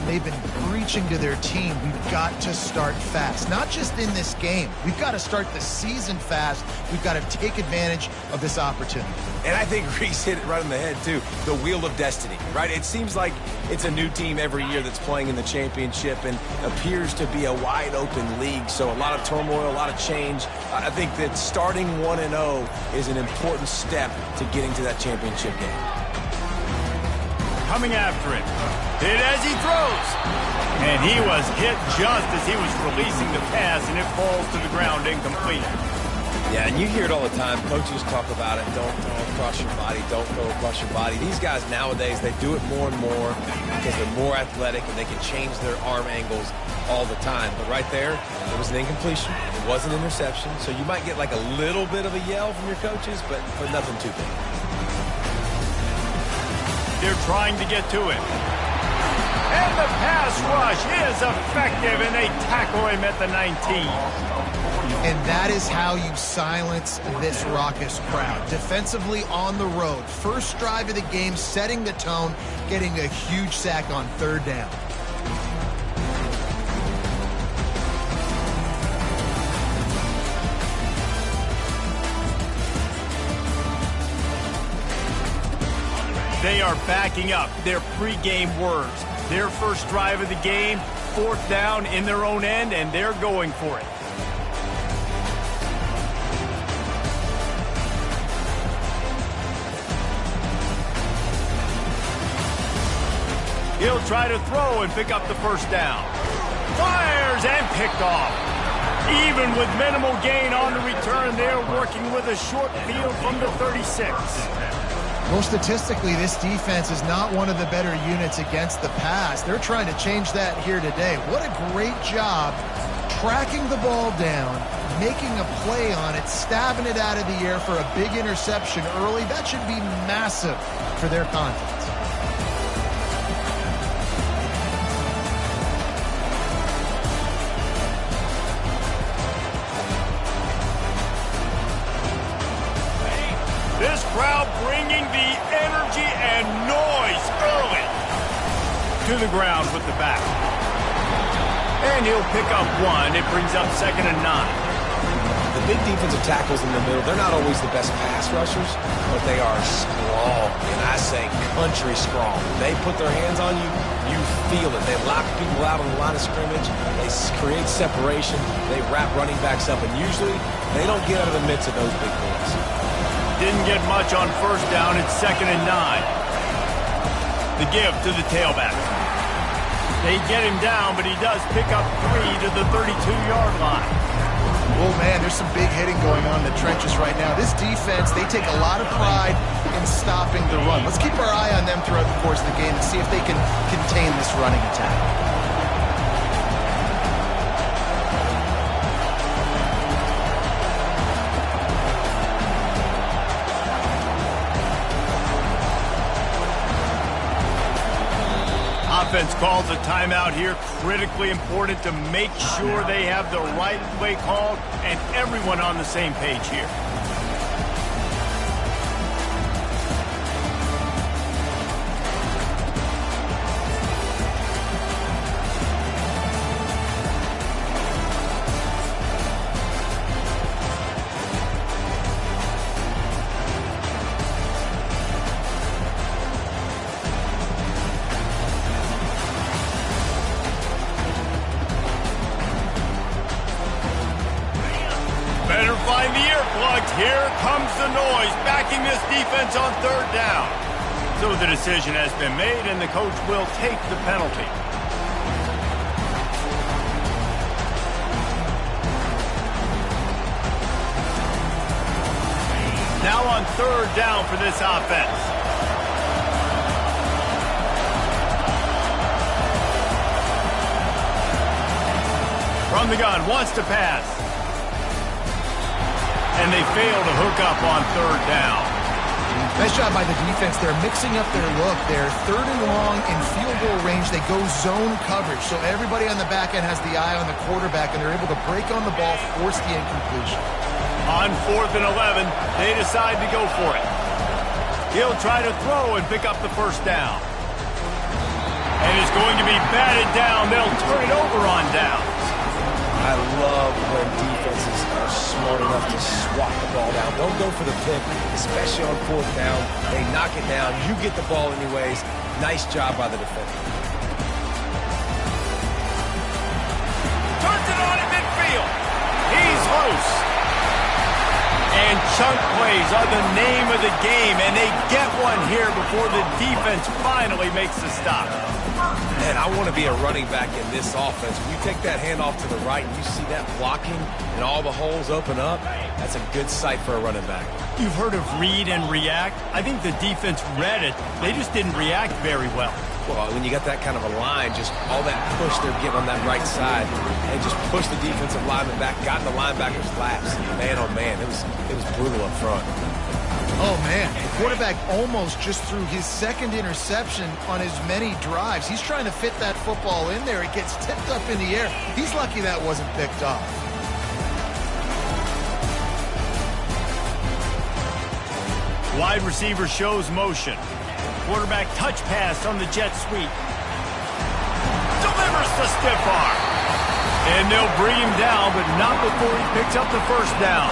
they've been preaching to their team, we've got to start fast. Not just in this game. We've got to start the season fast. We've got to take advantage of this opportunity. And I think Reese hit it right on the head, too. The wheel of destiny, right? It seems like it's a new team every year that's playing in the championship and appears to be a wide-open league. So a lot of turmoil, a lot of change. I think that starting 1-0 is an important step to getting to that championship game. Coming after it. Hit as he throws. And he was hit just as he was releasing the pass, and it falls to the ground incomplete. Yeah, and you hear it all the time. Coaches talk about it. Don't throw across your body. Don't throw across your body. These guys nowadays, they do it more and more because they're more athletic and they can change their arm angles all the time. But right there, it was an incompletion. It was an interception. So you might get like a little bit of a yell from your coaches, but nothing too big. They're trying to get to it. And the pass rush is effective, and they tackle him at the 19. And that is how you silence this raucous crowd. Defensively on the road. First drive of the game, setting the tone, getting a huge sack on third down. They are backing up their pregame words. Their first drive of the game, fourth down in their own end, and they're going for it. He'll try to throw and pick up the first down. Fires and picked off. Even with minimal gain on the return, they're working with a short field from the 36. Well, statistically, this defense is not one of the better units against the pass. They're trying to change that here today. What a great job tracking the ball down, making a play on it, stabbing it out of the air for a big interception early. That should be massive for their confidence. This crowd bringing the energy and noise early. To the ground with the back. And he'll pick up one. It brings up 2nd and 9. The big defensive tackles in the middle, they're not always the best pass rushers, but they are strong. And I say country strong. They put their hands on you, you feel it. They lock people out on the line of scrimmage. They create separation. They wrap running backs up. And usually, they don't get out of the midst of those big boys. Didn't get much on first down. It's 2nd and 9. The give to the tailback. They get him down, but he does pick up 3 to the 32-yard line. Oh, man, there's some big hitting going on in the trenches right now. This defense, they take a lot of pride in stopping the run. Let's keep our eye on them throughout the course of the game and see if they can contain this running attack. Offense calls a timeout here. Critically important to make sure they have the right play called and everyone on the same page here. Here comes the noise, backing this defense on third down. So the decision has been made, and the coach will take the penalty. Now on third down for this offense. From the gun, wants to pass. And they fail to hook up on third down. Nice job by the defense. They're mixing up their look. They're 3rd and long in field goal range. They go zone coverage. So everybody on the back end has the eye on the quarterback, and they're able to break on the ball, force the incompletion. On 4th and 11, they decide to go for it. He'll try to throw and pick up the first down. And it's going to be batted down. They'll turn it over on downs. I love when defenses are smart enough to swat the ball down. Don't go for the pick, especially on 4th down. They knock it down. You get the ball anyways. Nice job by the defender. Turns it on in midfield. He's loose. And chunk plays are the name of the game, and they get one here before the defense finally makes the stop. Man, I want to be a running back in this offense. When you take that handoff to the right and you see that blocking and all the holes open up, that's a good sight for a running back. You've heard of read and react. I think the defense read it. They just didn't react very well. Well, when you got that kind of a line, just all that push they're getting on that right side, and just push the defensive lineman back, got in the linebacker's laps. Man, oh man, it was brutal up front. Oh man, the quarterback almost just threw his second interception on as many drives. He's trying to fit that football in there. It gets tipped up in the air. He's lucky that wasn't picked off. Wide receiver shows motion. Quarterback touch pass on the jet sweep. Delivers the stiff arm. And they'll bring him down, but not before he picks up the first down.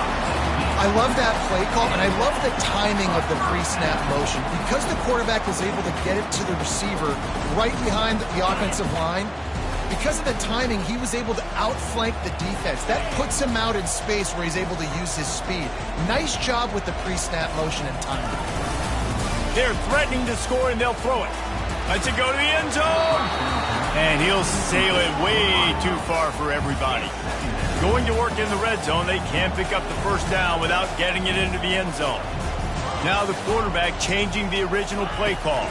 I love that play call, and I love the timing of the pre-snap motion. Because the quarterback was able to get it to the receiver right behind the offensive line, because of the timing, he was able to outflank the defense. That puts him out in space where he's able to use his speed. Nice job with the pre-snap motion and timing. They're threatening to score, and they'll throw it. Let's it go to the end zone. And he'll sail it way too far for everybody. Going to work in the red zone, they can't pick up the first down without getting it into the end zone. Now the quarterback changing the original play call.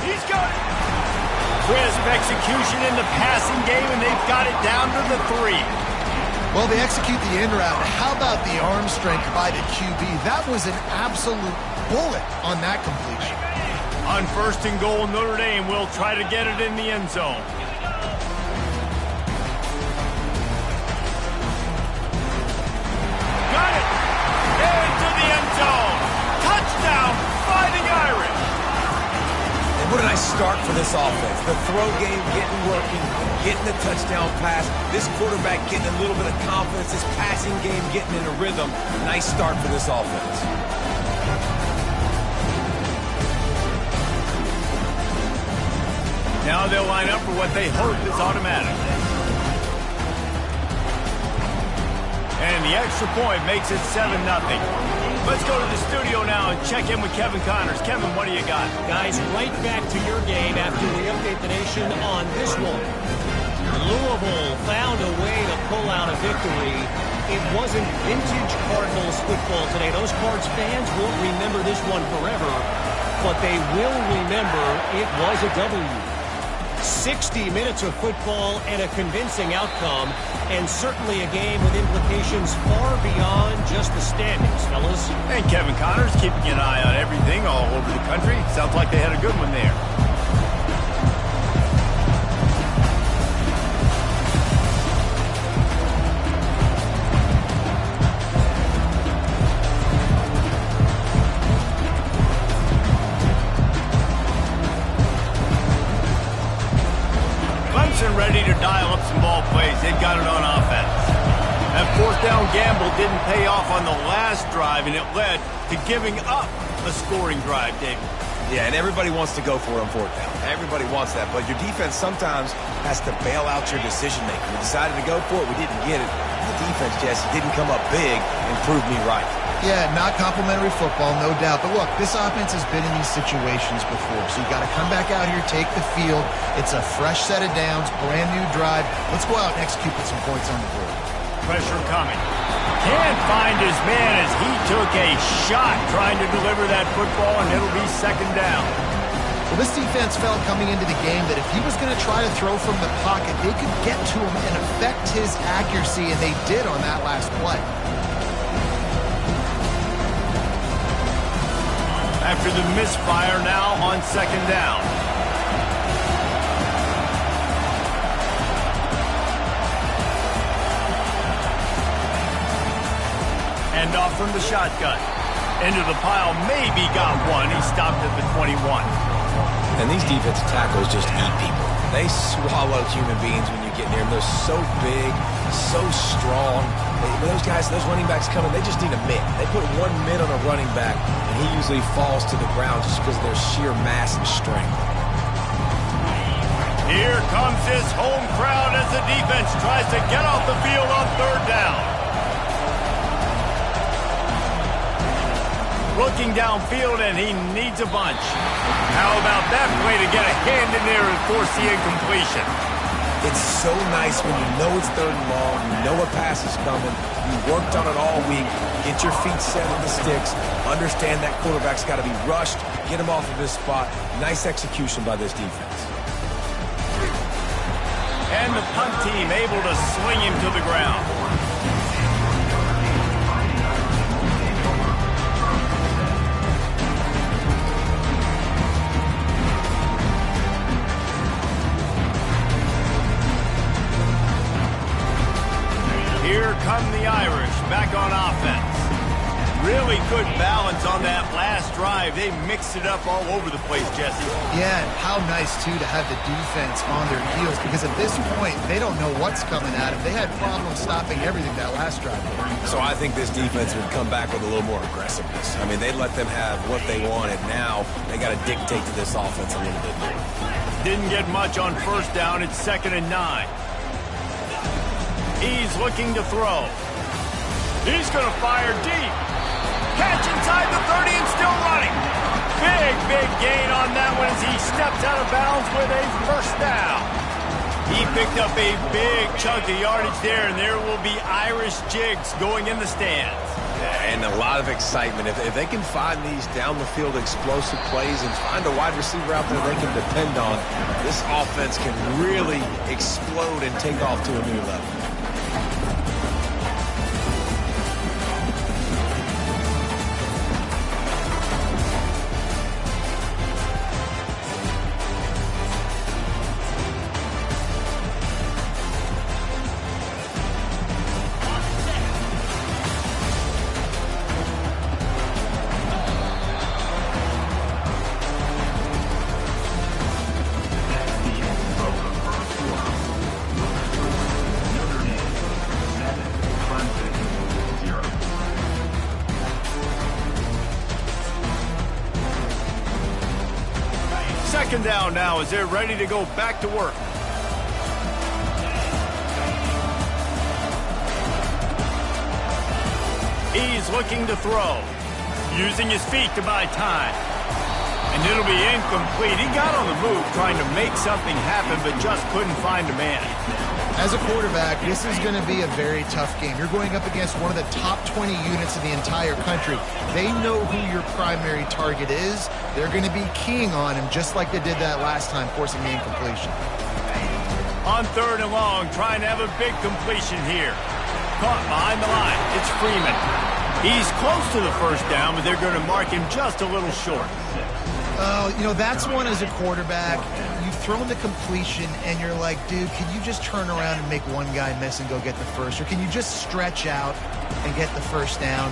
He's got it. Crisp execution in the passing game, and they've got it down to the 3. Well, they execute the in route. How about the arm strength by the QB? That was an absolute bullet on that completion. On 1st and goal, Notre Dame will try to get it in the end zone. Got it! Into the end zone! Touchdown, Fighting Irish! And what a nice start for this offense. The throw game getting working, getting the touchdown pass. This quarterback getting a little bit of confidence. This passing game getting in a rhythm. Nice start for this offense. Now they'll line up for what they hope is automatic. And the extra point makes it 7-0. Let's go to the studio now and check in with Kevin Connors. Kevin, what do you got? Guys, right back to your game after we update the nation on this one. Louisville found a way to pull out a victory. It wasn't vintage Cardinals football today. Those Cards fans won't remember this one forever, but they will remember it was a W. 60 minutes of football and a convincing outcome, and certainly a game with implications far beyond just the standings, fellas. And Kevin Connors keeping an eye on everything all over the country. Sounds like they had a good one there. Ready to dial up some ball plays. They've got it on offense. That 4th down gamble didn't pay off on the last drive, and it led to giving up a scoring drive, David. Yeah, and everybody wants to go for it on 4th down. Everybody wants that, but your defense sometimes has to bail out your decision-making. We decided to go for it. We didn't get it. The defense, Jesse, didn't come up big and prove me right. Yeah, not complimentary football, no doubt. But look, this offense has been in these situations before. So you got to come back out here, take the field. It's a fresh set of downs, brand new drive. Let's go out and execute with some points on the board. Pressure coming. Can't find his man as he took a shot trying to deliver that football, and it'll be 2nd down. Well, this defense felt coming into the game that if he was going to try to throw from the pocket, they could get to him and affect his accuracy, and they did on that last play. After the misfire now on 2nd down. Hand off from the shotgun. Into the pile, maybe got one. He stopped at the 21. And these defensive tackles just eat people. They swallow human beings when you get near them. They're so big, so strong. Those guys, those running backs coming, they just need a mitt. They put one mitt on a running back, and he usually falls to the ground just because of their sheer mass and strength. Here comes this home crowd as the defense tries to get off the field on third down. Looking downfield, and he needs a bunch. How about that play to get a hand in there and force the incompletion? It's so nice when you know it's third and long, you know a pass is coming, you worked on it all week, get your feet set in the sticks, understand that quarterback's got to be rushed, get him off of his spot. Nice execution by this defense. And the punt team able to swing him to the ground. Here come the Irish back on offense. Really good balance on that last drive. They mixed it up all over the place, Jesse. Yeah, and how nice, too, to have the defense on their heels, because at this point, they don't know what's coming at them. They had problems stopping everything that last drive. So I think this defense would come back with a little more aggressiveness. I mean, they let them have what they wanted. Now they got to dictate to this offense a little bit more. Didn't get much on first down. It's 2nd and 9. He's looking to throw. He's going to fire deep. Catch inside the 30 and still running. Big gain on that one as he steps out of bounds with a first down. He picked up a big chunk of yardage there, and there will be Irish jigs going in the stands. And a lot of excitement. If they can find these down-the-field explosive plays and find a wide receiver out there they can depend on, this offense can really explode and take off to a new level. Second down now as they're ready to go back to work. He's looking to throw, using his feet to buy time. And it'll be incomplete. He got on the move trying to make something happen, but just couldn't find a man. As a quarterback, this is going to be a very tough game. You're going up against one of the top 20 units in the entire country. They know who your primary target is. They're going to be keying on him just like they did that last time, forcing the incompletion. On 3rd and long, trying to have a big completion here. Caught behind the line. It's Freeman. He's close to the first down, but they're going to mark him just a little short. You know, that's one as a quarterback. You've thrown the completion, and you're like, dude, can you just turn around and make one guy miss and go get the first? Or can you just stretch out and get the first down?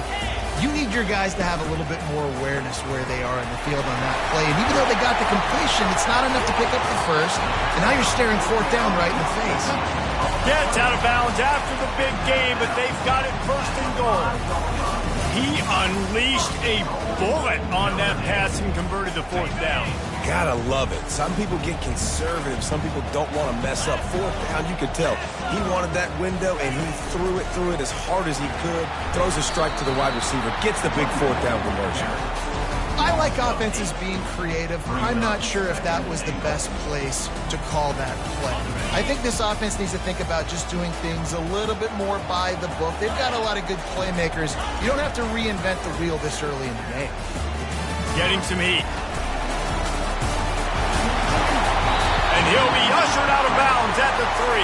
You need your guys to have a little bit more awareness where they are in the field on that play. And even though they got the completion, it's not enough to pick up the first. And now you're staring 4th down right in the face. Gets out of bounds after the big game, but they've got it 1st and goal. He unleashed a bullet on that pass and converted the 4th down. Gotta love it. Some people get conservative. Some people don't want to mess up. 4th down, you could tell. He wanted that window, and he threw it as hard as he could. Throws a strike to the wide receiver. Gets the big 4th down conversion. I like offenses being creative. I'm not sure if that was the best place to call that play. I think this offense needs to think about just doing things a little bit more by the book. They've got a lot of good playmakers. You don't have to reinvent the wheel this early in the game. Getting some heat. And he'll be ushered out of bounds at the 3.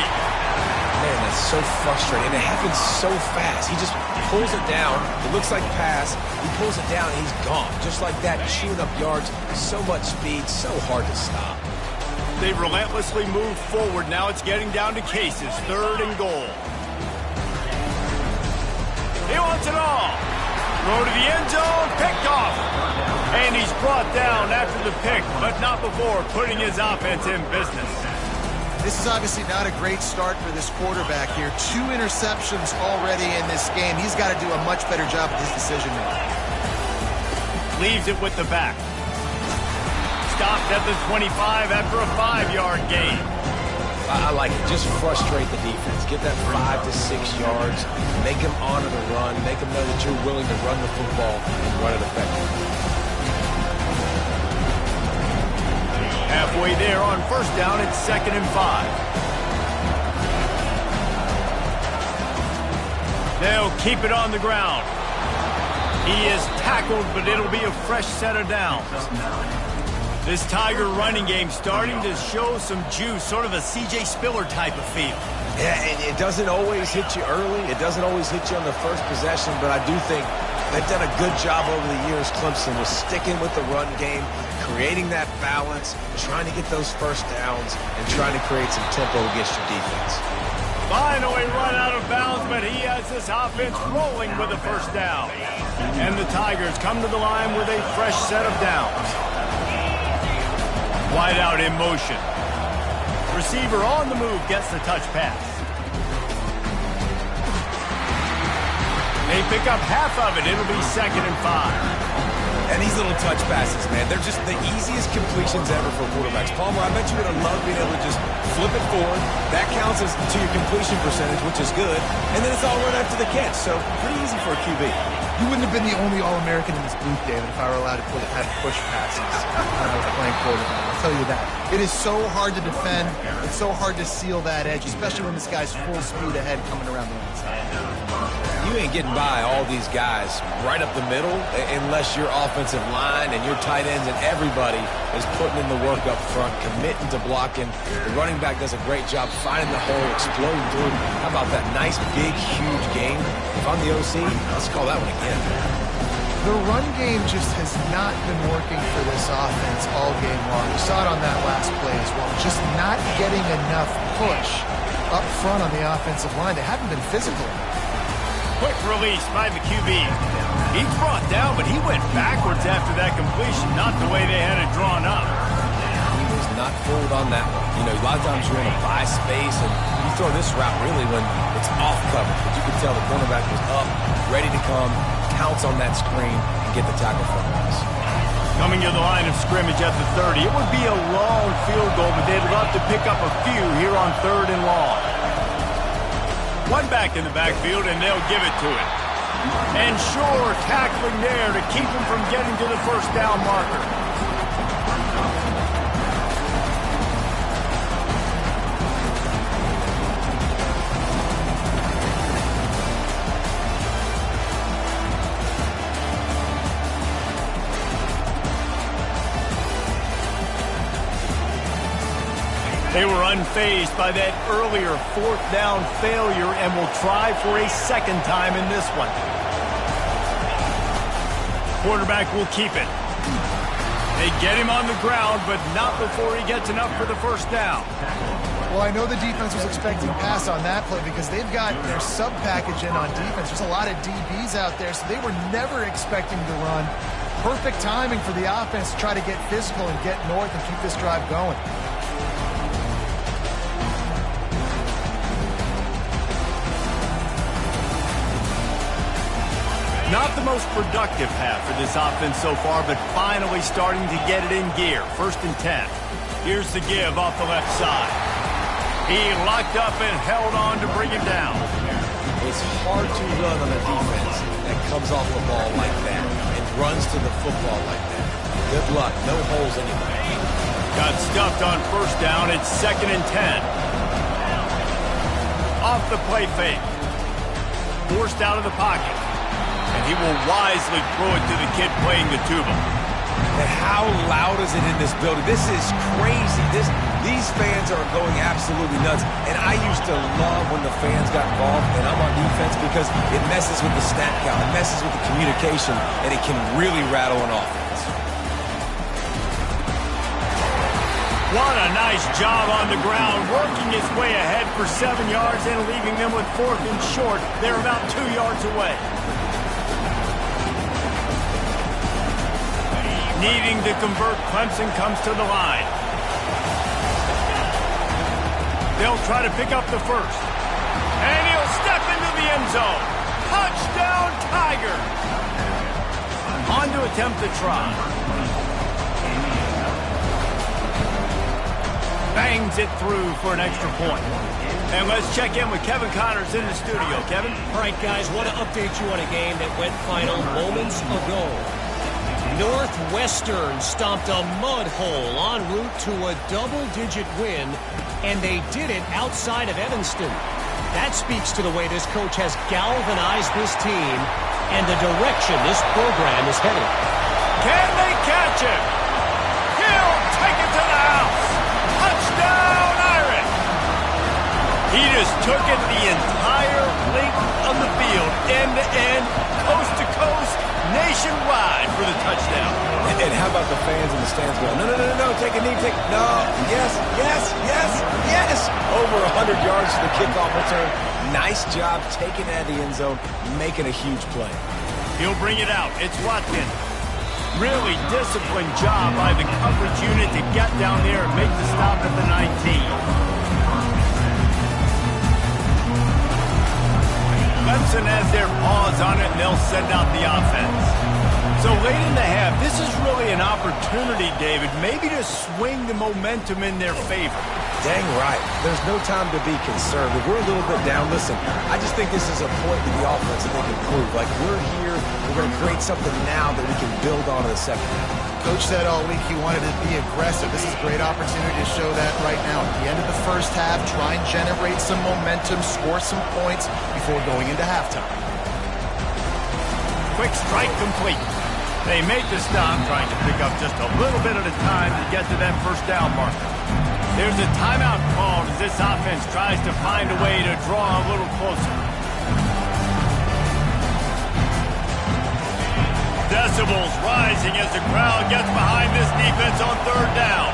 Man, that's so frustrating. And it happens so fast. He just pulls it down. It looks like pass. He pulls it down, and he's gone. Just like that, chewing up yards. So much speed, so hard to stop. They've relentlessly moved forward. Now it's getting down to cases. 3rd and goal. He wants it all. Throw to the end zone, picked off. And he's brought down after the pick, but not before putting his offense in business. This is obviously not a great start for this quarterback here. 2 interceptions already in this game. He's got to do a much better job with his decision-making. Leaves it with the back. Stopped at the 25 after a 5-yard gain. I like it. Just frustrate the defense. Get that 5 to 6 yards. Make them honor the run. Make them know that you're willing to run the football and run it effectively. Halfway there on first down, it's 2nd and 5. They'll keep it on the ground. He is tackled, but it'll be a fresh set of downs. This Tiger running game starting to show some juice, sort of a C.J. Spiller type of feel. Yeah, and it doesn't always hit you early. It doesn't always hit you on the first possession, but I do think they've done a good job over the years, Clemson, with sticking with the run game, creating that balance, trying to get those first downs, and trying to create some tempo against your defense. Finally run out of bounds, but he has this offense rolling with a first down. And the Tigers come to the line with a fresh set of downs. Wide out in motion. Receiver on the move gets the touch pass. They pick up half of it. It'll be 2nd and 5. And these little touch passes, man, they're just the easiest completions ever for quarterbacks. Palmer, I bet you would have loved being able to just flip it forward. That counts as to your completion percentage, which is good. And then it's all run after the catch, so pretty easy for a QB. You wouldn't have been the only All-American in this booth, David, if I were allowed to have push passes when I was playing quarterback. I'll tell you that. It is so hard to defend. It's so hard to seal that edge, especially when this guy's full speed ahead coming around the inside. You ain't getting by all these guys right up the middle unless your offensive line and your tight ends and everybody is putting in the work up front, committing to blocking. The running back does a great job finding the hole, exploding through. How about that nice, big, huge game? If I'm the OC, let's call that one again. The run game just has not been working for this offense all game long. We saw it on that last play as well. Just not getting enough push up front on the offensive line. They haven't been physical. Quick release by the QB. He's brought down, but he went backwards after that completion, not the way they had it drawn up. He was not fooled on that one. You know, a lot of times you want to buy space, and you throw this route really when it's off coverage. But you can tell the cornerback was up, ready to come, counts on that screen, and get the tackle for us. Coming to the line of scrimmage at the 30. It would be a long field goal, but they'd love to pick up a few here on 3rd and long. One back in the backfield, and they'll give it to it. And sure, tackling there to keep him from getting to the first down marker. They were unfazed by that earlier 4th down failure and will try for a 2nd time in this one. Quarterback will keep it. They get him on the ground, but not before he gets enough for the first down. Well, I know the defense was expecting pass on that play because they've got their sub-package in on defense. There's a lot of DBs out there, so they were never expecting to run. Perfect timing for the offense to try to get physical and get north and keep this drive going. Not the most productive half for this offense so far, but finally starting to get it in gear. 1st and 10. Here's the give off the left side. He locked up and held on to bring him down. It's hard to run on a defense that comes off the ball like that and runs to the football like that. Good luck. No holes anywhere. Got stuffed on first down. It's 2nd and 10. Off the play fake. Forced out of the pocket. And he will wisely throw it to the kid playing the tuba. And how loud is it in this building? This is crazy. These fans are going absolutely nuts. And I used to love when the fans got involved, and I'm on defense because it messes with the snap count. It messes with the communication, and it can really rattle an offense. What a nice job on the ground, working his way ahead for 7 yards and leaving them with 4th and short. They're about 2 yards away. Needing to convert, Clemson comes to the line. They'll try to pick up the first. And he'll step into the end zone. Touchdown, Tiger. On to attempt the try. Bangs it through for an extra point. And let's check in with Kevin Connors in the studio. Kevin? All right, guys, want to update you on a game that went final moments ago. Northwestern stomped a mud hole en route to a double-digit win, and they did it outside of Evanston. That speaks to the way this coach has galvanized this team and the direction this program is headed. Can they catch him? He'll take it to the house. Touchdown, Irish. He just took it the entire length of the field, end-to-end, coast-to-coast, nationwide for the touchdown. And how about the fans in the stands going, no, take a knee, no, yes. Over 100 yards to the kickoff return. Nice job taking it out of the end zone, making a huge play. He'll bring it out. It's Watkins. Really disciplined job by the coverage unit to get down there and make the stop at the 19. Clemson has their paws on it, and they'll send out the offense. So late in the half, this is really an opportunity, David, maybe to swing the momentum in their favor. Dang right. There's no time to be concerned. If we're a little bit down, listen, I just think this is a point in the offense that they can prove. Like, we're here, we're going to create something now that we can build on in the second half. Coach said all week he wanted to be aggressive. This is a great opportunity to show that right now. At the end of the first half, try and generate some momentum, score some points before going into halftime. Quick strike complete. They make the stop, trying to pick up just a little bit at a time to get to that first down marker. There's a timeout called as this offense tries to find a way to draw a little closer. Decibels rising as the crowd gets behind this defense on third down.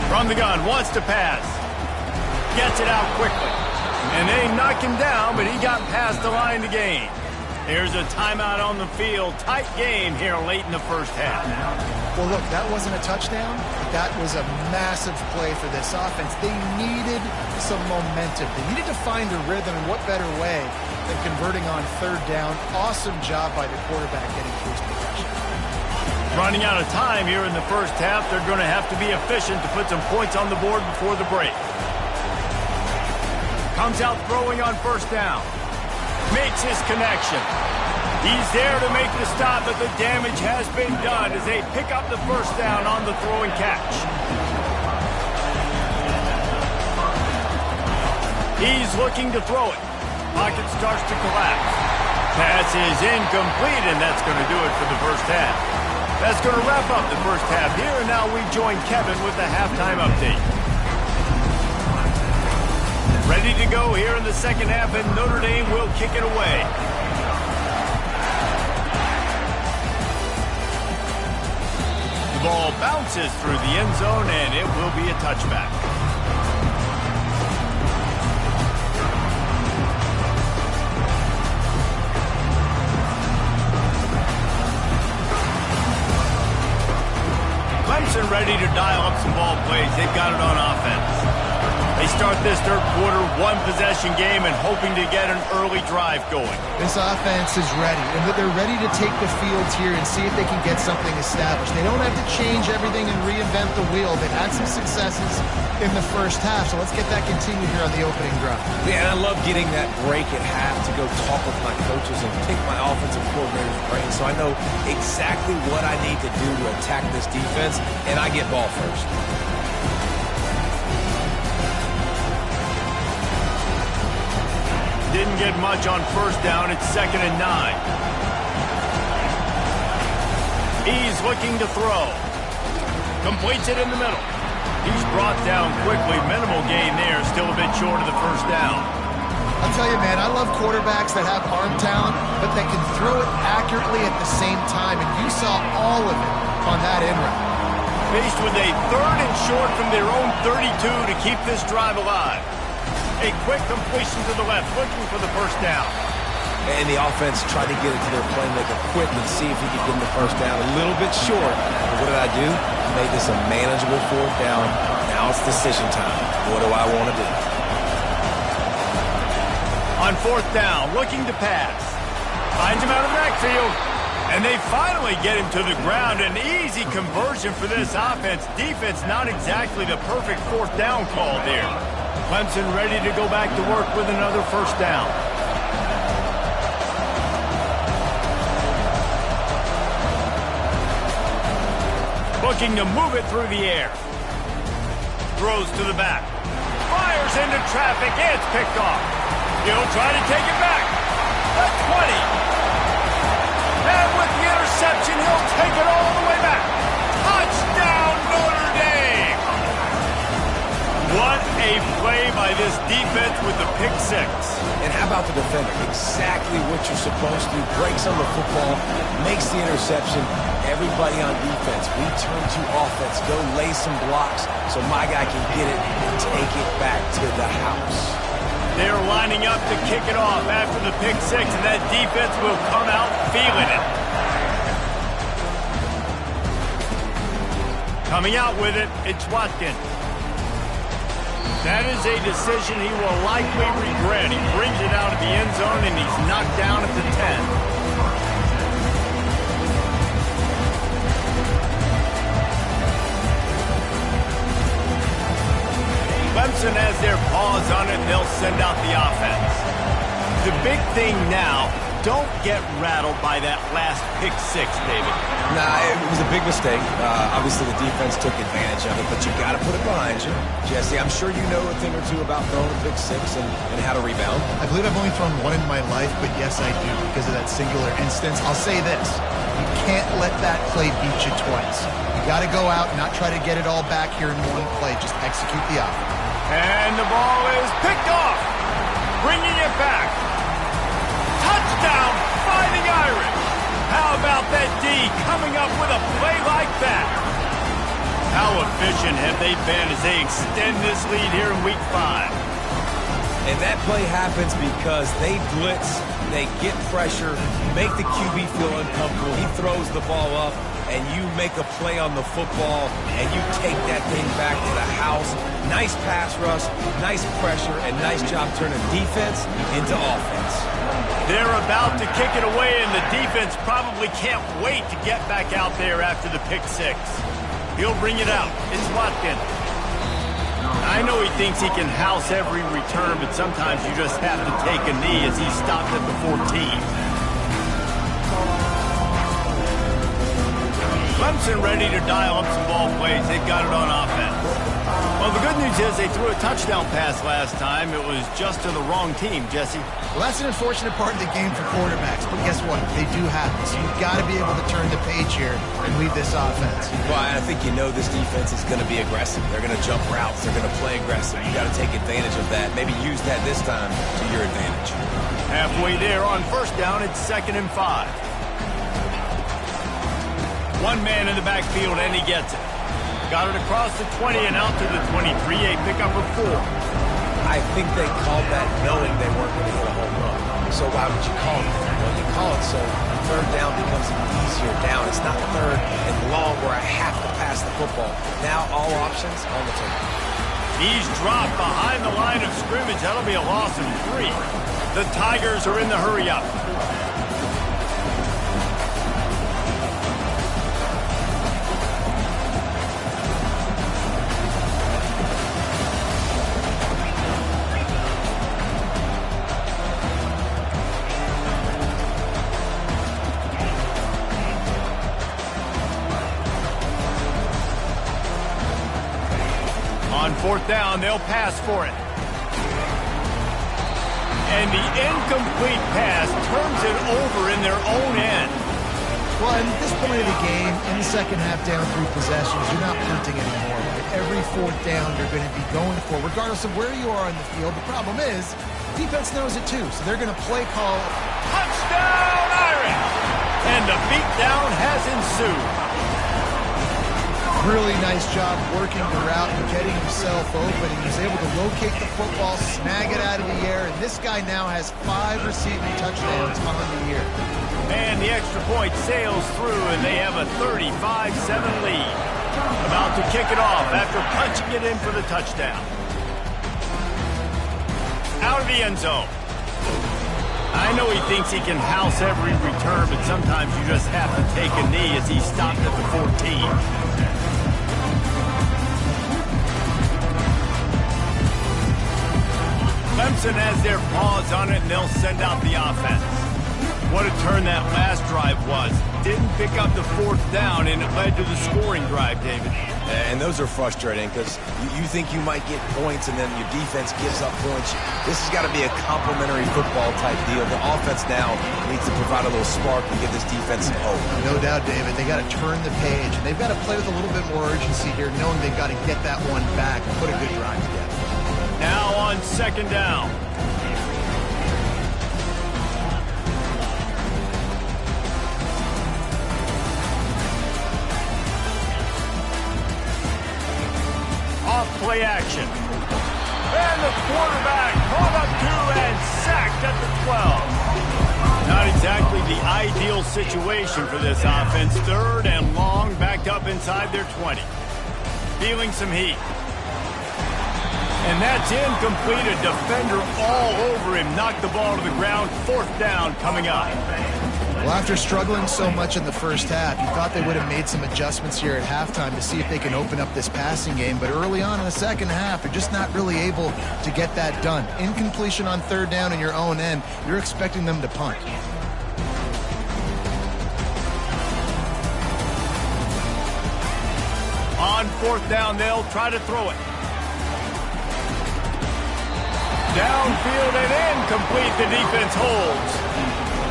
From the gun, wants to pass. Gets it out quickly. And they knock him down, but he got past the line to gain. There's a timeout on the field. Tight game here late in the first half. Well, look, that wasn't a touchdown. That was a massive play for this offense. They needed some momentum. They needed to find a rhythm, and what better way than converting on third down. Awesome job by the quarterback getting through his progression. Running out of time here in the first half. They're going to have to be efficient to put some points on the board before the break. Comes out throwing on first down. Makes his connection. He's there to make the stop, but the damage has been done as they pick up the first down on the throw and catch. He's looking to throw it. Pocket starts to collapse. Pass is incomplete, and that's going to do it for the first half. That's going to wrap up the first half here, and now we join Kevin with the halftime update. Ready to go here in the second half, and Notre Dame will kick it away. The ball bounces through the end zone, and it will be a touchback. Clemson ready to dial up some ball plays. They've got it on offense. They start this third quarter one-possession game and hoping to get an early drive going. This offense is ready, and they're ready to take the field here and see if they can get something established. They don't have to change everything and reinvent the wheel. They've had some successes in the first half, so let's get that continued here on the opening drive. Yeah, and I love getting that break at half to go talk with my coaches and pick my offensive coordinator's brain so I know exactly what I need to do to attack this defense, and I get ball first. Didn't get much on first down. It's 2nd and 9. He's looking to throw. Completes it in the middle. He's brought down quickly. Minimal gain there. Still a bit short of the first down. I'll tell you, man, I love quarterbacks that have arm talent, but that can throw it accurately at the same time, and you saw all of it on that in route. Faced with a 3rd and short from their own 32 to keep this drive alive. A quick completion to the left, looking for the first down. And the offense tried to get it to their playmaker quick and see if he could get him the first down. A little bit short. But what did I do? I made this a manageable fourth down. Now it's decision time. What do I want to do? On fourth down, looking to pass. Finds him out of the backfield. And they finally get him to the ground. An easy conversion for this offense. Defense not exactly the perfect fourth down call there. Clemson ready to go back to work with another first down. Looking to move it through the air. Throws to the back. Fires into traffic. It's picked off. He'll try to take it back. The 20. And with the interception, he'll take it all the way back. Touchdown, Notre Dame! What a play by this defense with the pick six. And how about the defender? Exactly what you're supposed to do. Breaks on the football, makes the interception. Everybody on defense, we turn to offense. Go lay some blocks so my guy can get it and take it back to the house. They're lining up to kick it off after the pick six, and that defense will come out feeling it. Coming out with it, it's Watkins. That is a decision he will likely regret. He brings it out of the end zone, and he's knocked down at the 10. Clemson has their paws on it, they'll send out the offense. The big thing now, don't get rattled by that last pick six, David. Nah, it was a big mistake. Obviously, the defense took advantage of it, but you got to put it behind you. Jesse, I'm sure you know a thing or two about throwing a pick six and how to rebound. I believe I've only thrown one in my life, but yes, I do because of that singular instance. I'll say this. You can't let that play beat you twice. You got to go out and not try to get it all back here in one play. Just execute the offense. And the ball is picked off. Bringing it back. Touchdown, Fighting Irish. How about that D coming up with a play like that? How efficient have they been as they extend this lead here in Week 5? And that play happens because they blitz, they get pressure, make the QB feel uncomfortable. He throws the ball up, and you make a play on the football, and you take that thing back to the house. Nice pass rush, nice pressure, and nice job turning defense into offense. They're about to kick it away, and the defense probably can't wait to get back out there after the pick six. He'll bring it out. It's Watkins. I know he thinks he can house every return, but sometimes you just have to take a knee as he stopped at the 14. Clemson ready to dial up some ball plays. They've got it on offense. Well, the good news is they threw a touchdown pass last time. It was just to the wrong team, Jesse. Well, that's an unfortunate part of the game for quarterbacks, but guess what? They do happen, so you've got to be able to turn the page here and lead this offense. Well, I think you know this defense is going to be aggressive. They're going to jump routes. They're going to play aggressive. You got to take advantage of that. Maybe use that this time to your advantage. Halfway there on first down, it's 2nd and 5. One man in the backfield, and he gets it. Got it across the 20 and out to the 23, a pickup of 4. I think they called that knowing they weren't going to hit a home run. So why would you call it? Well, you call it so third down becomes an easier down. It's not third and long where I have to pass the football. Now all options on the table. He's dropped behind the line of scrimmage. That'll be a loss of 3. The Tigers are in the hurry-up. On fourth down, they'll pass for it. And the incomplete pass turns it over in their own end. Well, at this point of the game, in the second half down 3 possessions, you're not punting anymore. Right? Every fourth down you're going to be going for, regardless of where you are in the field. The problem is, defense knows it too, so they're going to play call. Touchdown, Irish! And the beatdown has ensued. Really nice job working the route and getting himself open. He was able to locate the football, snag it out of the air, and this guy now has 5 receiving touchdowns on the year. And the extra point sails through, and they have a 35-7 lead. About to kick it off after punching it in for the touchdown. Out of the end zone. I know he thinks he can house every return, but sometimes you just have to take a knee as he stopped at the 14. Clemson has their paws on it, and they'll send out the offense. What a turn that last drive was. Didn't pick up the 4th down, and it led to the scoring drive, David. And those are frustrating because you think you might get points, and then your defense gives up points. This has got to be a complementary football type deal. The offense now needs to provide a little spark and give this defense some hope. No doubt, David. They got to turn the page, and they've got to play with a little bit more urgency here, knowing they've got to get that one back and put a good drive together. Now on 2nd down. Off play action. And the quarterback caught up to and sacked at the 12. Not exactly the ideal situation for this offense. 3rd and long, backed up inside their 20. Feeling some heat. And that's incomplete. A defender all over him. Knocked the ball to the ground. 4th down coming up. Well, after struggling so much in the first half, you thought they would have made some adjustments here at halftime to see if they can open up this passing game. But early on in the second half, they're just not really able to get that done. Incompletion on 3rd down in your own end, you're expecting them to punt. On 4th down, they'll try to throw it. Downfield and incomplete. The defense holds.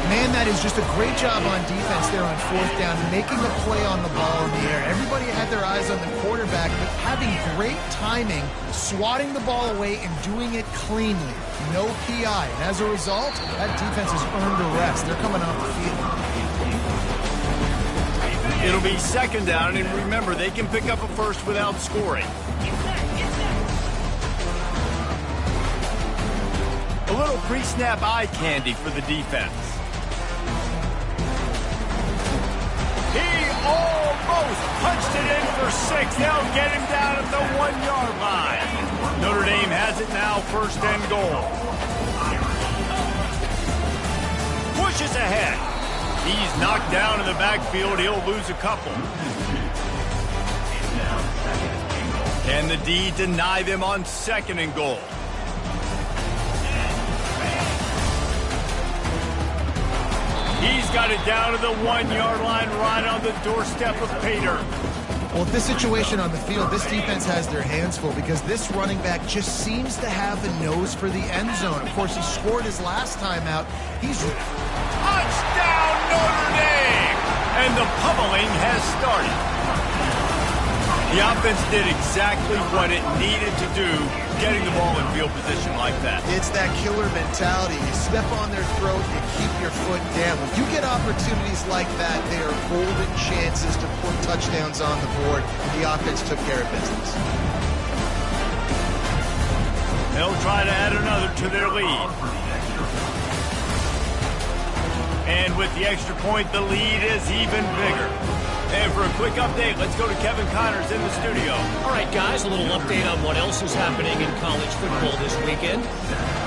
Man, that is just a great job on defense there on 4th down, making a play on the ball in the air. Everybody had their eyes on the quarterback, but having great timing, swatting the ball away and doing it cleanly. No PI. And as a result, that defense has earned a rest. They're coming off the field. It'll be 2nd down, and remember, they can pick up a first without scoring. A little pre-snap eye candy for the defense. He almost punched it in for 6. They'll get him down at the 1-yard line. Notre Dame has it now, 1st and goal. Pushes ahead. He's knocked down in the backfield. He'll lose a couple. Can the D deny them on 2nd and goal? He's got it down to the 1-yard line, right on the doorstep of Pater. Well, with this situation on the field, this defense has their hands full because this running back just seems to have the nose for the end zone. Of course, he scored his last time out. He's... Touchdown, Notre Dame! And the pummeling has started. The offense did exactly what it needed to do, getting the ball in field position like that. It's that killer mentality. You step on their throat, you keep your foot down. When you get opportunities like that, they are golden chances to put touchdowns on the board. The offense took care of business. They'll try to add another to their lead. And with the extra point, the lead is even bigger. And for a quick update, let's go to Kevin Connors in the studio. All right, guys, a little update on what else is happening in college football this weekend.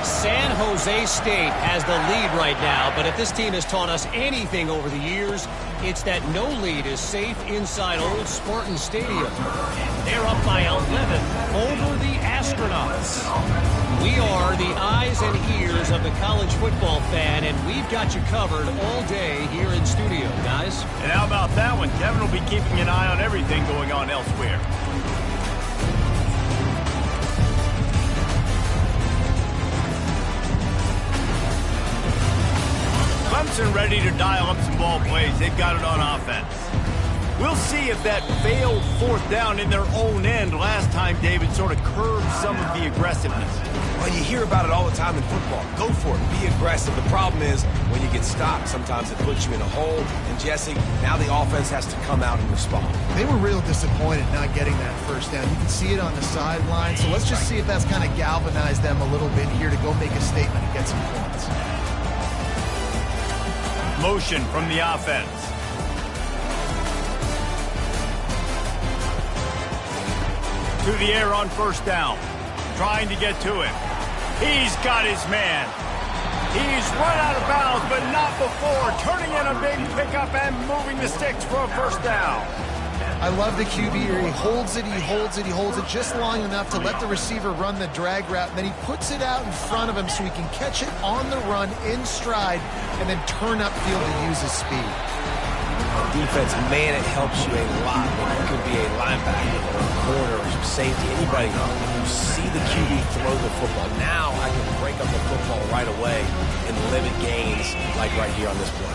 San Jose State has the lead right now, but if this team has taught us anything over the years, it's that no lead is safe inside old Spartan Stadium. They're up by 11 over the Astronauts. We are the eyes and ears of the college football fan, and we've got you covered all day here in studio, guys. And how about that one? Kevin will be keeping an eye on everything going on elsewhere. Clemson ready to dial up some ball plays. They've got it on offense. We'll see if that failed 4th down in their own end last time, David, sort of curbed some of the aggressiveness. Well, you hear about it all the time in football. Go for it. Be aggressive. The problem is when you get stopped, sometimes it puts you in a hole. And, Jesse, now the offense has to come out and respond. They were real disappointed not getting that first down. You can see it on the sideline. So let's just see if that's kind of galvanized them a little bit here to go make a statement and get some points. Motion from the offense. To the air on first down. Trying to get to him. He's got his man. He's run out of bounds, but not before. Turning in a big pickup and moving the sticks for a first down. I love the QB here. He holds it, he holds it, he holds it just long enough to let the receiver run the drag route, and then he puts it out in front of him so he can catch it on the run in stride and then turn upfield to use his speed. Defense, man, it helps you a lot when you could be a linebacker or a corner or safety, anybody. You see the QB throw the football. Now I can break up the football right away and limit gains like right here on this play.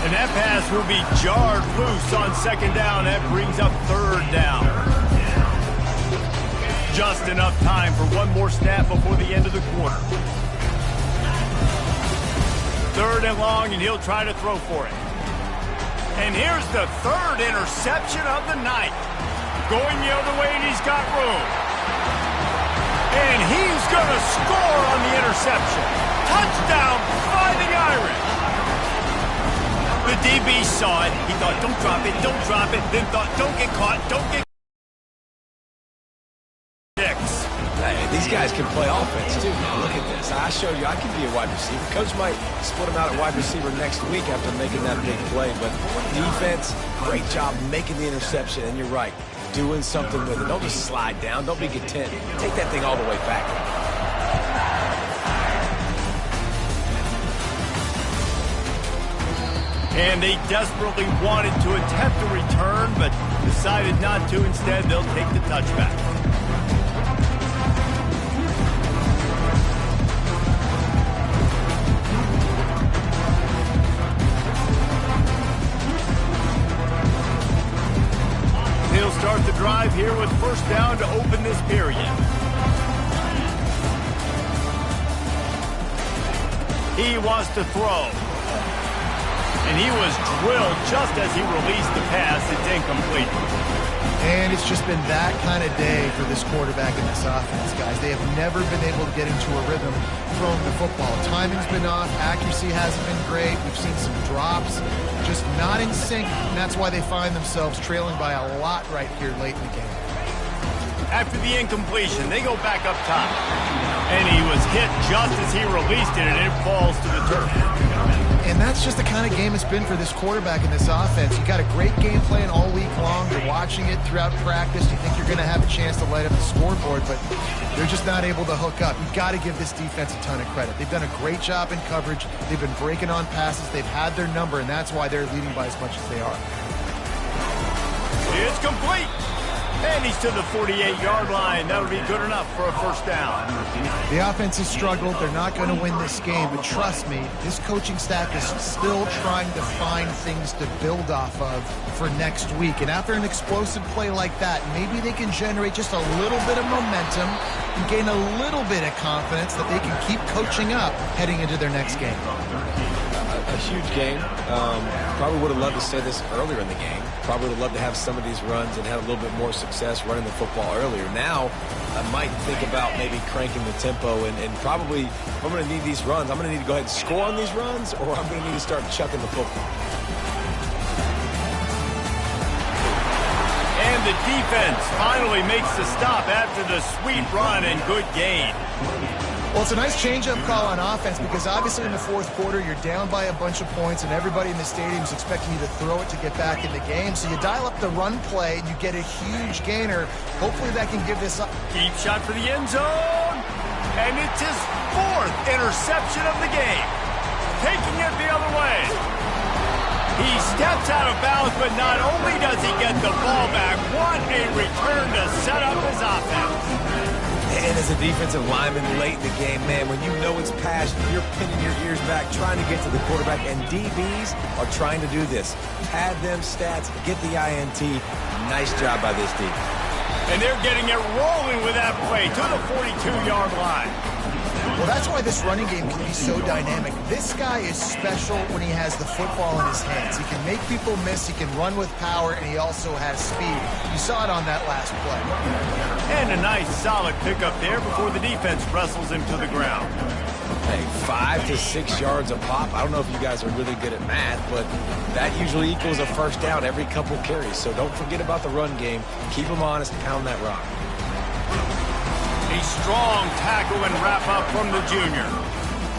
And that pass will be jarred loose on second down. That brings up third down. Just enough time for one more snap before the end of the quarter. Third and long, and he'll try to throw for it. And here's the third interception of the night. Going the other way, and he's got room. And he's going to score on the interception. Touchdown, Fighting Irish. The DB saw it. He thought, don't drop it, don't drop it. Then thought, don't get caught, don't get six. Hey, these guys can play offense, too. Now, look at this. I showed you I can be a wide receiver. Coach might split him out at wide receiver next week after making that big play. But defense, great job making the interception. And you're right, doing something with it. Don't just slide down. Don't be content. Take that thing all the way back. And they desperately wanted to attempt a return, but decided not to. Instead, they'll take the touchback. He'll start the drive here with first down to open this period. He wants to throw. And he was drilled just as he released the pass. It's incomplete. And it's just been that kind of day for this quarterback and this offense, guys. They have never been able to get into a rhythm throwing the football. Timing's been off. Accuracy hasn't been great. We've seen some drops. Just not in sync, and that's why they find themselves trailing by a lot right here late in the game. After the incompletion, they go back up top. And he was hit just as he released it, and it falls to the turf. And that's just the kind of game it's been for this quarterback and this offense. You got a great game plan all week long. You're watching it throughout practice. You think you're going to have a chance to light up the scoreboard, but they're just not able to hook up. You've got to give this defense a ton of credit. They've done a great job in coverage. They've been breaking on passes. They've had their number, and that's why they're leading by as much as they are. It's complete. And he's to the 48-yard line. That would be good enough for a first down. The offense has struggled. They're not going to win this game, but trust me, this coaching staff is still trying to find things to build off of for next week. And after an explosive play like that, maybe they can generate just a little bit of momentum and gain a little bit of confidence that they can keep coaching up heading into their next game. A huge game. Probably would have loved to say this earlier in the game. Probably would have loved to have some of these runs and have a little bit more success running the football earlier. Now, I might think about maybe cranking the tempo and probably, if I'm going to need these runs, I'm going to need to go ahead and score on these runs, or I'm going to need to start chucking the football. And the defense finally makes the stop after the sweet run and good gain. Well, it's a nice change-up call on offense because obviously in the fourth quarter you're down by a bunch of points and everybody in the stadium is expecting you to throw it to get back in the game. So you dial up the run play and you get a huge gainer. Hopefully that can give this up. Deep shot for the end zone. And it's his fourth interception of the game. Taking it the other way. He steps out of bounds, but not only does he get the ball back, what a return to set up his offense. And as a defensive lineman late in the game, man, when you know it's past, you're pinning your ears back, trying to get to the quarterback, and DBs are trying to do this. Pad them stats, get the INT. Nice job by this defense. And they're getting it rolling with that play to the 42-yard line. Well, that's why this running game can be so dynamic. This guy is special when he has the football in his hands. He can make people miss, he can run with power, and he also has speed. You saw it on that last play. And a nice solid pickup there before the defense wrestles him to the ground. Hey, 5 to 6 yards a pop. I don't know if you guys are really good at math, but that usually equals a first down every couple carries. So don't forget about the run game. Keep them honest, pound that rock. A strong tackle and wrap up from the junior.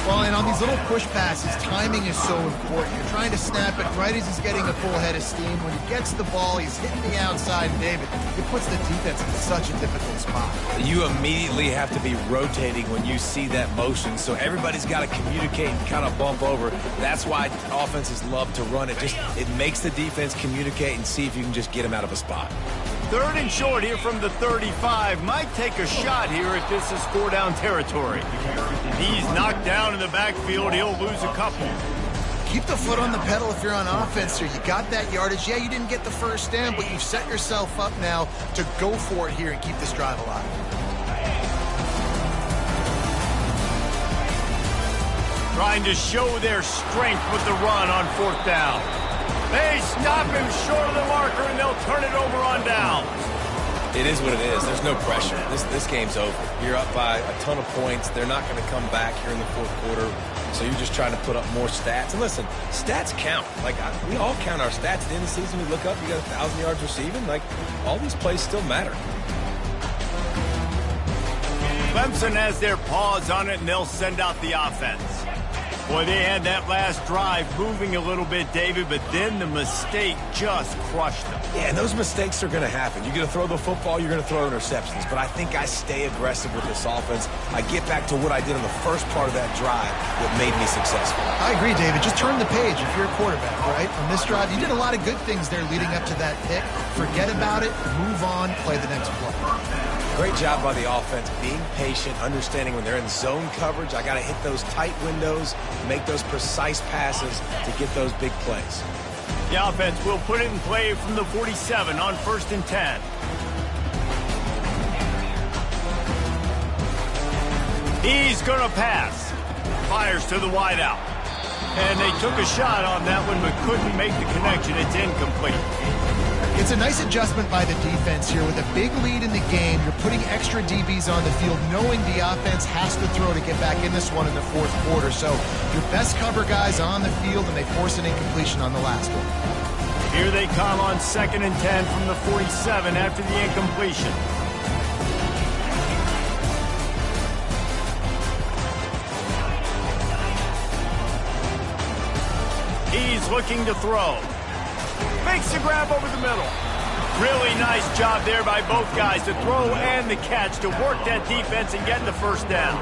Well, and on these little push passes, timing is so important. You're trying to snap it right as he's getting a full head of steam. When he gets the ball, he's hitting the outside, and David, it puts the defense in such a difficult spot. You immediately have to be rotating when you see that motion, so everybody's got to communicate and kind of bump over. That's why offenses love to run it. It makes the defense communicate and see if you can just get them out of a spot. 3rd and short here from the 35. Might take a shot here if this is 4-down territory. He's knocked down in the backfield. He'll lose a couple. Keep the foot on the pedal if you're on offense here. You got that yardage. Yeah, you didn't get the first down, but you've set yourself up now to go for it here and keep this drive alive. Trying to show their strength with the run on 4th down. They stop him short of the marker, and they'll turn it over on downs. It is what it is. There's no pressure. This game's over. You're up by a ton of points. They're not going to come back here in the 4th quarter, so you're just trying to put up more stats. And listen, stats count. We all count our stats. At the end of the season, we look up, you got 1,000 yards receiving. All these plays still matter. Clemson has their paws on it, and they'll send out the offense. Boy, they had that last drive moving a little bit, David, but then the mistake just crushed them. Yeah, and those mistakes are going to happen. You're going to throw the football, you're going to throw interceptions. But I think I stay aggressive with this offense. I get back to what I did on the first part of that drive that made me successful. I agree, David. Just turn the page if you're a quarterback, right? On this drive, you did a lot of good things there leading up to that pick. Forget about it, move on, play the next play. Great job by the offense, being patient, understanding when they're in zone coverage, I got to hit those tight windows, make those precise passes to get those big plays. The offense will put it in play from the 47 on 1st and 10. He's going to pass. Fires to the wideout. And they took a shot on that one but couldn't make the connection. It's incomplete. It's a nice adjustment by the defense here. With a big lead in the game, you're putting extra DBs on the field, knowing the offense has to throw to get back in this one in the 4th quarter. So your best cover guys on the field, and they force an incompletion on the last one. Here they come on 2nd and 10 from the 47 after the incompletion. He's looking to throw. Makes the grab over the middle. Really nice job there by both guys to throw and the catch to work that defense and get the first down.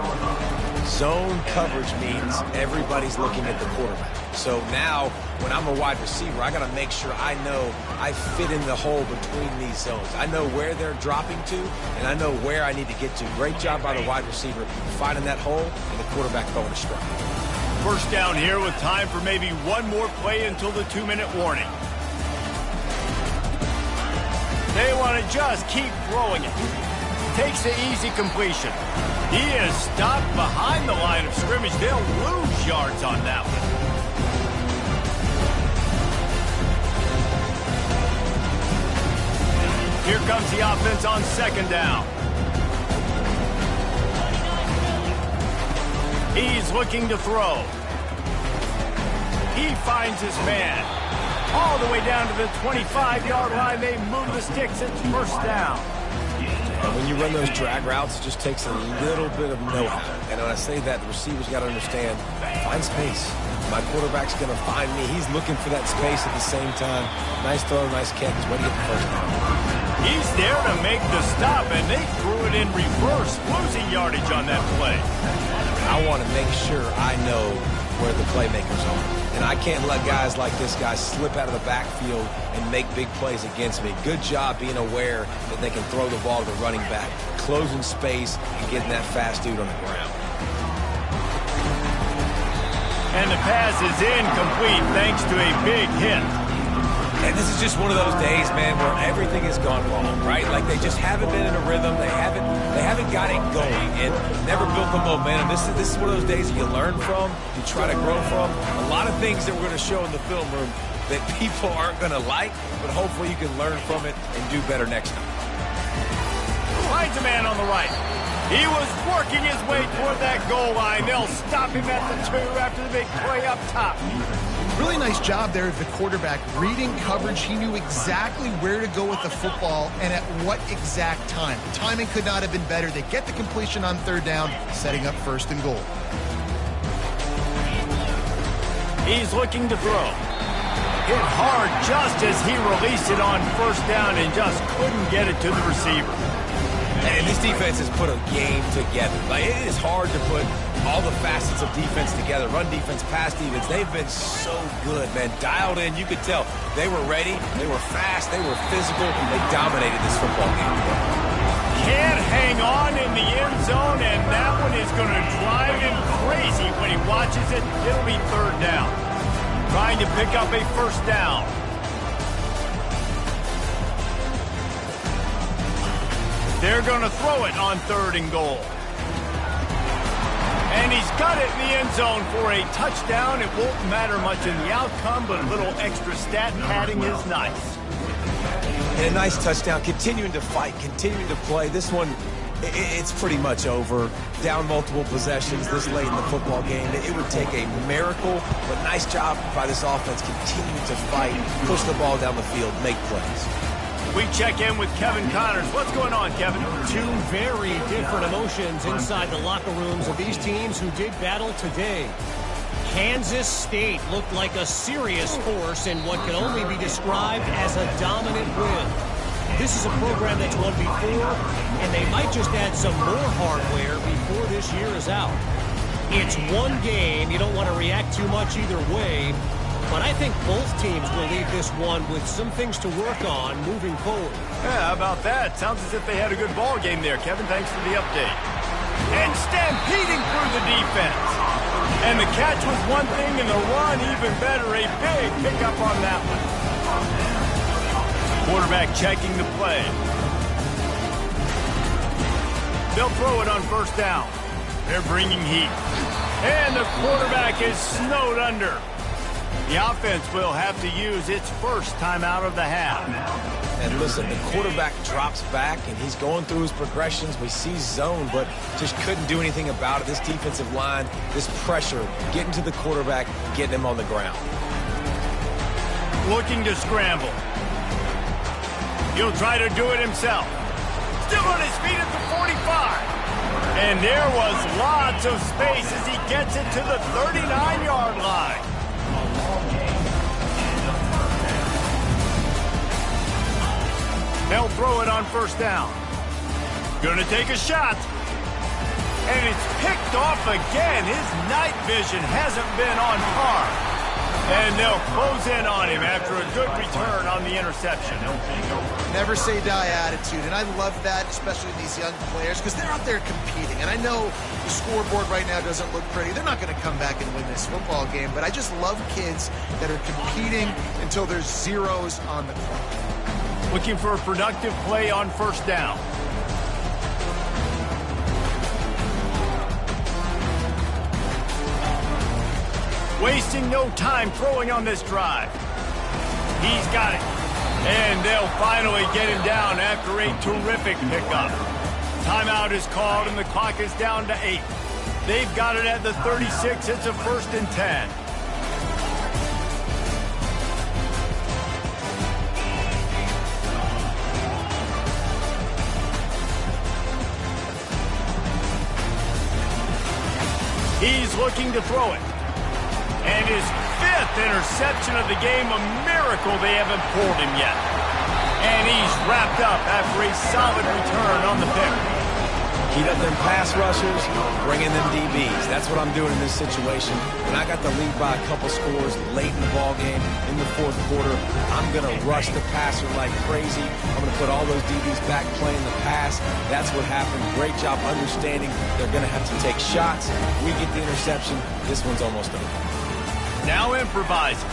Zone coverage means everybody's looking at the quarterback. So now, when I'm a wide receiver, I got to make sure I know I fit in the hole between these zones. I know where they're dropping to, and I know where I need to get to. Great job by the wide receiver finding that hole and the quarterback throwing a strike. First down here with time for maybe one more play until the 2-minute warning. They want to just keep throwing it. Takes the easy completion. He is stopped behind the line of scrimmage. They'll lose yards on that one. Here comes the offense on 2nd down. He's looking to throw. He finds his man. All the way down to the 25-yard line. They move the sticks. It's 1st down. And when you run those drag routes, it just takes a little bit of know-how. And when I say that, the receivers got to understand, find space. My quarterback's going to find me. He's looking for that space at the same time. Nice throw, nice catch. He's ready to get the first down. He's there to make the stop, and they threw it in reverse, losing yardage on that play. I want to make sure I know where the playmakers are. And I can't let guys like this guy slip out of the backfield and make big plays against me. Good job being aware that they can throw the ball to the running back, closing space, and getting that fast dude on the ground. And the pass is incomplete thanks to a big hit. And this is just one of those days, man, where everything has gone wrong, right? Like they just haven't been in a rhythm. They haven't got it going and never built the momentum. This is one of those days you learn from, you try to grow from. A lot of things that we're going to show in the film room that people aren't going to like, but hopefully you can learn from it and do better next time. Finds a man on the right. He was working his way toward that goal line. They'll stop him at the 2 after the big play up top. Really nice job there of the quarterback reading coverage. He knew exactly where to go with the football and at what exact time. The timing could not have been better. They get the completion on 3rd down, setting up 1st and goal. He's looking to throw. Hit hard just as he released it on 1st down and just couldn't get it to the receiver. And this defense has put a game together. Like, it is hard to put all the facets of defense together. Run defense, pass defense. They've been so good, man. Dialed in. You could tell they were ready. They were fast. They were physical. They dominated this football game. Can't hang on in the end zone, and that one is going to drive him crazy when he watches it. It'll be 3rd down. Trying to pick up a 1st down. They're going to throw it on 3rd and goal. And he's got it in the end zone for a touchdown. It won't matter much in the outcome, but a little extra stat padding is nice. And a nice touchdown. Continuing to fight, continuing to play. This one, it's pretty much over. Down multiple possessions this late in the football game. It would take a miracle, but nice job by this offense. Continuing to fight, push the ball down the field, make plays. We check in with Kevin Connors. What's going on, Kevin? 2 very different emotions inside the locker rooms of these teams who did battle today. Kansas State looked like a serious force in what can only be described as a dominant win. This is a program that's won before, and they might just add some more hardware before this year is out. It's one game. You don't want to react too much either way. But I think both teams will leave this one with some things to work on moving forward. Yeah, how about that? Sounds as if they had a good ball game there, Kevin. Thanks for the update. And stampeding through the defense. And the catch was one thing, and the run even better. A big pickup on that one. Quarterback checking the play. They'll throw it on 1st down. They're bringing heat. And the quarterback is snowed under. The offense will have to use its 1st timeout of the half. And listen, the quarterback drops back, and he's going through his progressions. We see zone, but just couldn't do anything about it. This defensive line, this pressure, getting to the quarterback, getting him on the ground. Looking to scramble. He'll try to do it himself. Still on his feet at the 45. And there was lots of space as he gets it to the 39-yard line. They'll throw it on 1st down. Gonna take a shot. And it's picked off again. His night vision hasn't been on par. And they'll close in on him after a good return on the interception. Never say die attitude, and I love that, especially in these young players, because they're out there competing. And I know the scoreboard right now doesn't look pretty. They're not going to come back and win this football game, but I just love kids that are competing until there's zeros on the clock. Looking for a productive play on 1st down. Wasting no time throwing on this drive. He's got it. And they'll finally get him down after a terrific pickup. Timeout is called and the clock is down to 8. They've got it at the 36. It's a 1st and 10. He's looking to throw it. And his 5th interception of the game, a miracle they haven't pulled him yet. And he's wrapped up after a solid return on the pick. Heat up them pass rushers, bring in them DBs. That's what I'm doing in this situation. When I got the lead by a couple scores late in the ball game, in the 4th quarter, I'm going to rush the passer like crazy. I'm going to put all those DBs back playing the pass. That's what happened. Great job understanding they're going to have to take shots. We get the interception. This one's almost over. Now improvising.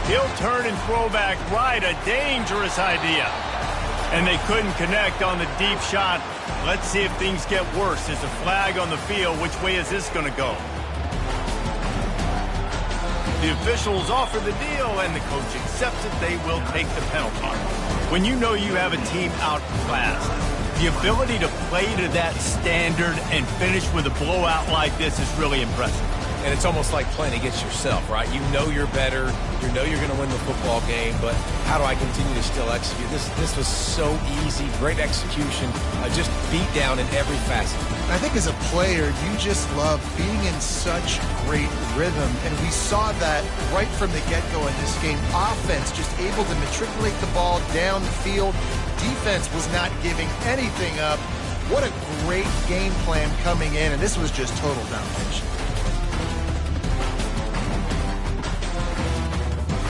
He'll turn and throw back right. A dangerous idea. And they couldn't connect on the deep shot. Let's see if things get worse. There's a flag on the field. Which way is this going to go? The officials offer the deal, and the coach accepts it. They will take the penalty. When you know you have a team outclassed, the ability to play to that standard and finish with a blowout like this is really impressive. And it's almost like playing against yourself, right? You know you're better. You know you're going to win the football game, but how do I continue to still execute? This was so easy. Great execution. Just beat down in every facet. I think as a player, you just love being in such great rhythm, and we saw that right from the get-go in this game. Offense just able to matriculate the ball down the field. Defense was not giving anything up. What a great game plan coming in, and this was just total domination.